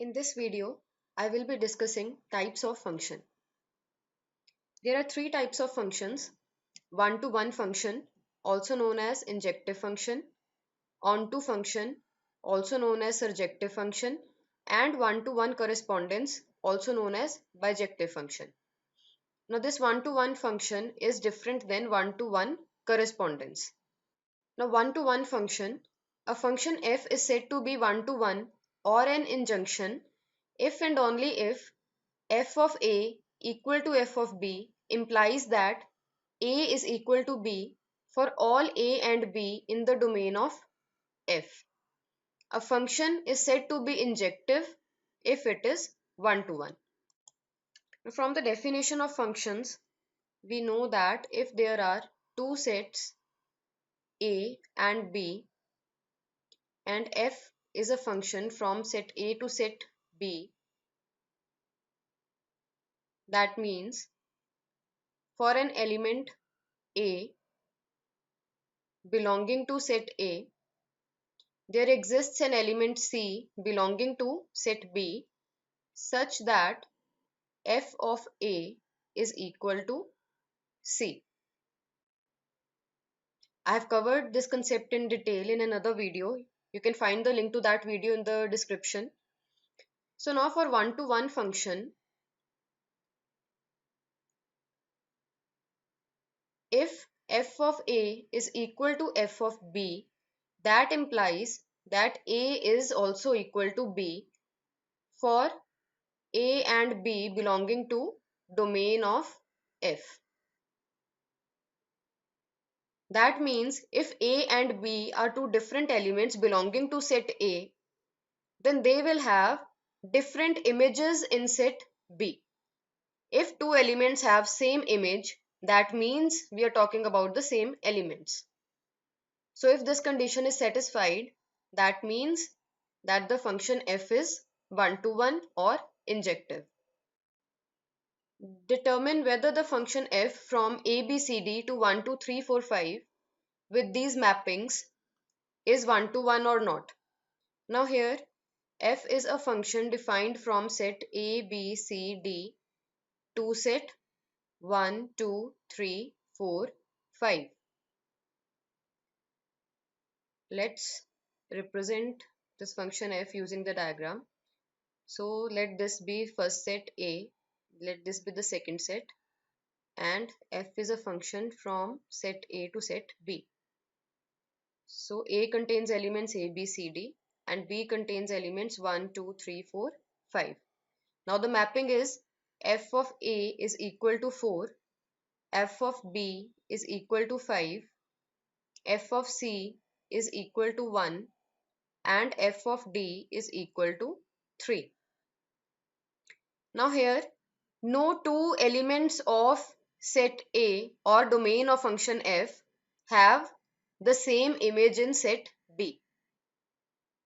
In this video, I will be discussing types of function. There are three types of functions: one-to-one function, also known as injective function; on-to function, also known as surjective function; and one-to-one correspondence, also known as bijective function. Now, this one-to-one function is different than one-to-one correspondence. Now, one-to-one function, a function f is said to be one-to-one or an injunction if and only if f of a equal to f of b implies that a is equal to b for all a and b in the domain of f. A function is said to be injective if it is one-to-one. From the definition of functions, we know that if there are two sets a and b and f is a function from set a to set b, that means for an element a belonging to set A, there exists an element C belonging to set B such that f of A is equal to C. I have covered this concept in detail in another video. You can find the link to that video in the description. So now for one-to-one function, if f of A is equal to f of B, that implies that A is also equal to B for A and B belonging to domain of F. That means if A and B are two different elements belonging to set A, then they will have different images in set B. If two elements have same image, that means we are talking about the same elements. So if this condition is satisfied, that means that the function f is one-to-one or injective. Determine whether the function f from ABCD to 1, 2, 3, 4, 5 with these mappings is one-to-one or not. Now here f is a function defined from set A, B, C, D to set 1, 2, 3, 4, 5. Let's represent this function f using the diagram. So let this be first set A, let this be the second set, and f is a function from set A to set B. So A contains elements A, B, C, D and B contains elements 1, 2, 3, 4, 5. Now the mapping is f of A is equal to 4, f of B is equal to 5, f of C is equal to 1 and f of D is equal to 3. Now here no two elements of set A or domain of function f have the same image in set B.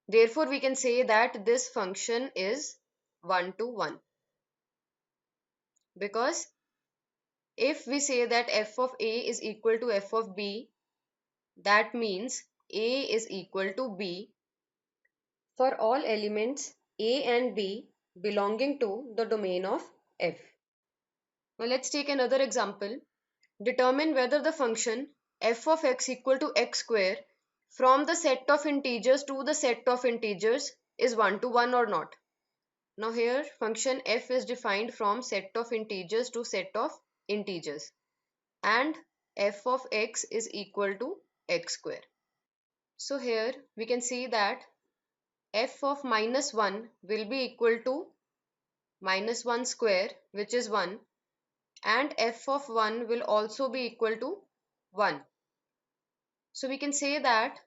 Therefore, we can say that this function is one-to-one. Because if we say that f of A is equal to f of B, that means A is equal to B for all elements A and B belonging to the domain of f. Now let's take another example. Determine whether the function f of x equal to x square from the set of integers to the set of integers is one-to-one or not. Now here function f is defined from set of integers to set of integers and f of x is equal to x square. So here we can see that f of minus 1 will be equal to minus 1 square, which is 1, and f of 1 will also be equal to 1. So we can say that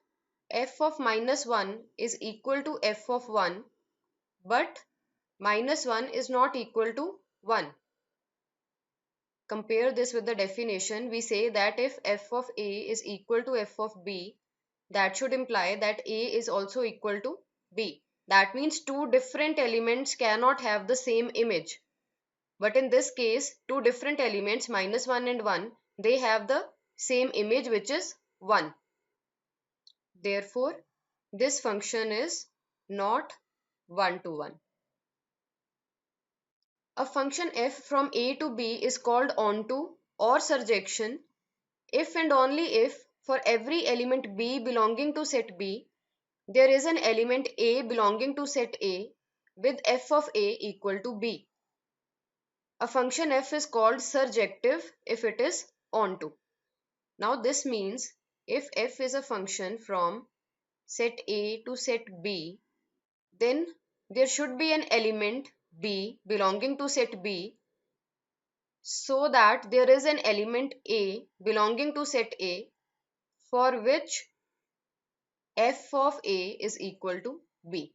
f of minus 1 is equal to f of 1, but minus 1 is not equal to 1. Compare this with the definition. We say that if f of A is equal to f of B, that should imply that A is also equal to B. That means two different elements cannot have the same image. But in this case, two different elements, minus 1 and 1, they have the same image, which is 1. Therefore, this function is not one-to-one. A function f from a to b is called onto or surjection if and only if for every element b belonging to set B, there is an element a belonging to set A with f of a equal to b. A function f is called surjective if it is onto. Now this means if f is a function from set A to set B, then there should be an element b belonging to set B, so that there is an element A belonging to set A for which f of A is equal to b.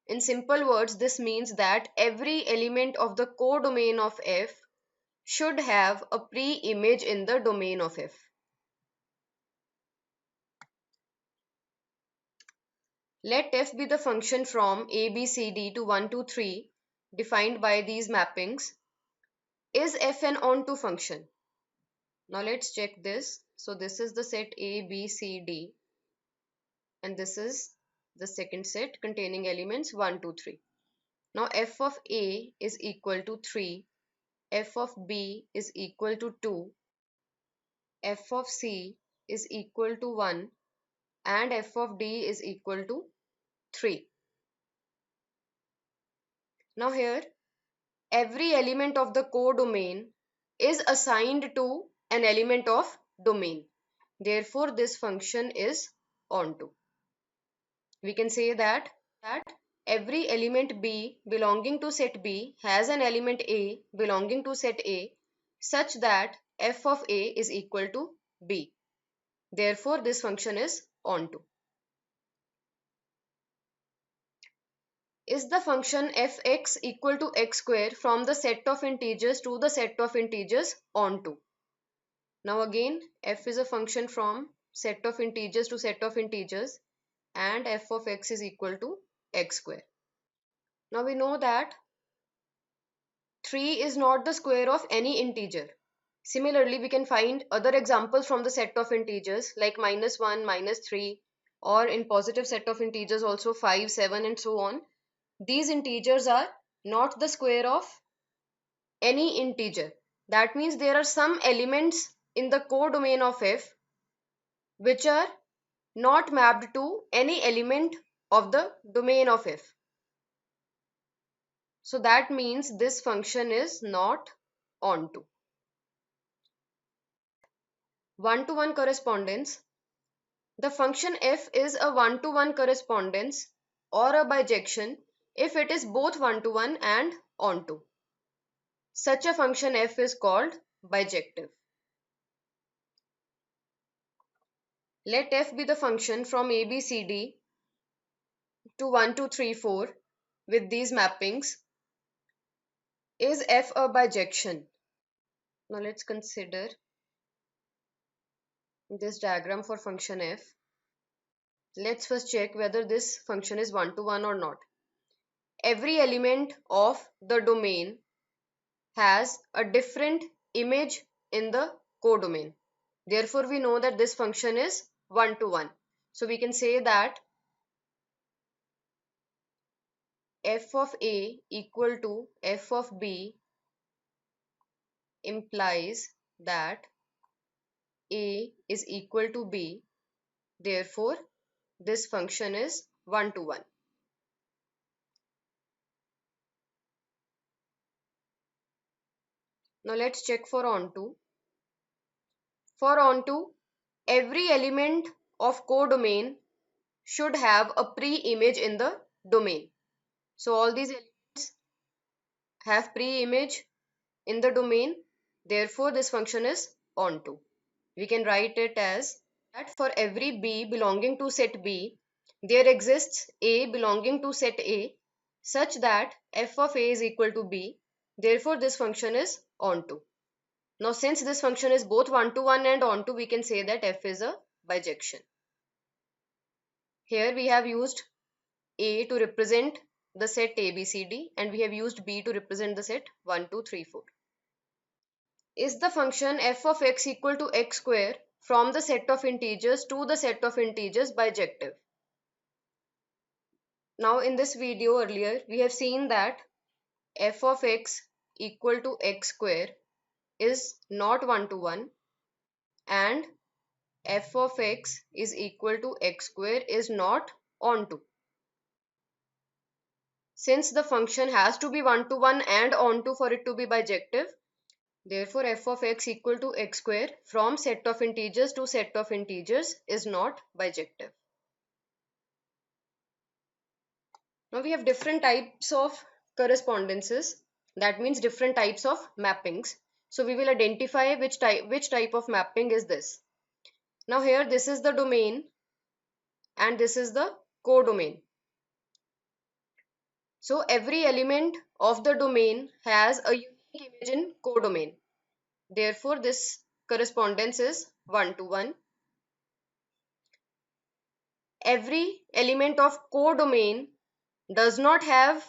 In simple words, this means that every element of the codomain of f should have a pre-image in the domain of f. Let f be the function from a, b, c, d to 1, 2, 3 defined by these mappings. Is f an onto function? Now let's check this. So this is the set a, b, c, d, and this is the second set containing elements 1, 2, 3. Now f of a is equal to 3, f of b is equal to 2, f of c is equal to 1, and f of d is equal to 3. Now here, every element of the codomain is assigned to an element of domain. Therefore, this function is onto. We can say that every element B belonging to set B has an element A belonging to set A such that f of A is equal to B. Therefore, this function is onto. Is the function fx equal to x square from the set of integers to the set of integers onto? Now again, f is a function from set of integers to set of integers, and f of x is equal to x square. Now we know that 3 is not the square of any integer. Similarly, we can find other examples from the set of integers like -1, -3, or in positive set of integers also 5, 7 and so on. These integers are not the square of any integer. That means there are some elements in the codomain of f which are not mapped to any element of the domain of f. So that means this function is not onto. One-to-one correspondence. The function f is a one-to-one correspondence or a bijection if it is both one-to-one and onto. Such a function f is called bijective. Let f be the function from a, b, c, d to 1, 2, 3, 4 with these mappings. Is f a bijection? Now let's consider this diagram for function f. Let's first check whether this function is one-to-one or not. Every element of the domain has a different image in the codomain. Therefore, we know that this function is one-to-one. So we can say that f of a equal to f of b implies that a is equal to b. Therefore, this function is one-to-one. Now let's check for onto. For onto, every element of codomain should have a pre-image in the domain. So all these elements have pre-image in the domain. Therefore, this function is onto. We can write it as that for every B belonging to set B, there exists A belonging to set A such that f of A is equal to B. Therefore, this function is onto. Now, since this function is both one-to-one and onto, we can say that f is a bijection. Here we have used A to represent the set A, B, C, D, and we have used B to represent the set 1, 2, 3, 4. Is the function f of x equal to x square from the set of integers to the set of integers bijective? Now in this video earlier, we have seen that f of x equal to x square is not 1 to 1 and f of x is equal to x square is not onto. Since the function has to be 1 to 1 and onto for it to be bijective, therefore f of x equal to x square from set of integers to set of integers is not bijective. Now we have different types of correspondences. That means different types of mappings. So we will identify which type of mapping is this. Now here this is the domain and this is the codomain. So every element of the domain has a unique image in codomain. Therefore this correspondence is 1 to 1. Every element of codomain does not have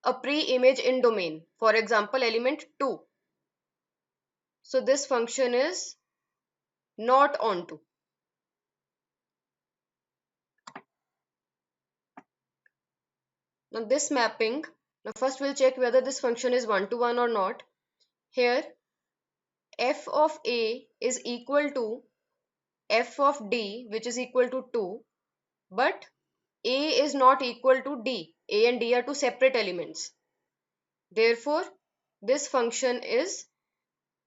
a pre-image in domain. For example, element 2. So this function is not onto. Now this mapping, now first we'll check whether this function is 1 to 1 or not. Here f of a is equal to f of d, which is equal to 2, but a is not equal to d. A and d are two separate elements. Therefore this function is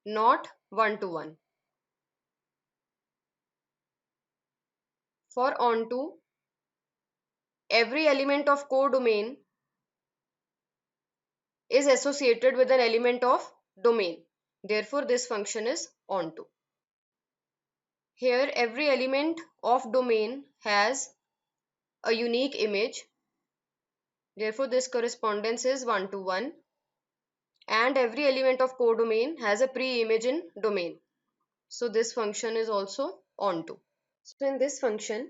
not 1 to 1. For onto, every element of codomain is associated with an element of domain. Therefore this function is onto. Here every element of domain has a unique image. Therefore this correspondence is 1 to 1. And every element of codomain has a pre-image in domain. So this function is also onto. So in this function,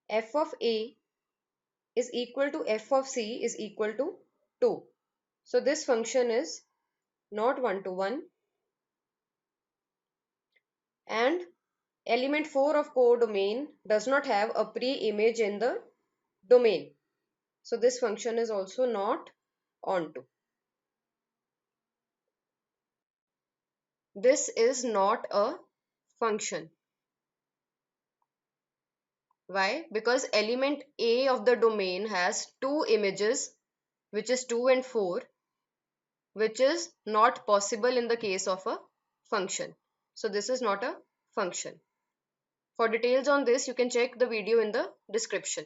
f of a is equal to f of c is equal to 2. So this function is not 1 to 1. And element 4 of codomain does not have a pre-image in the domain. So this function is also not onto. This is not a function. Why? Because element A of the domain has two images, which is 2 and 4, which is not possible in the case of a function. So this is not a function. For details on this, you can check the video in the description.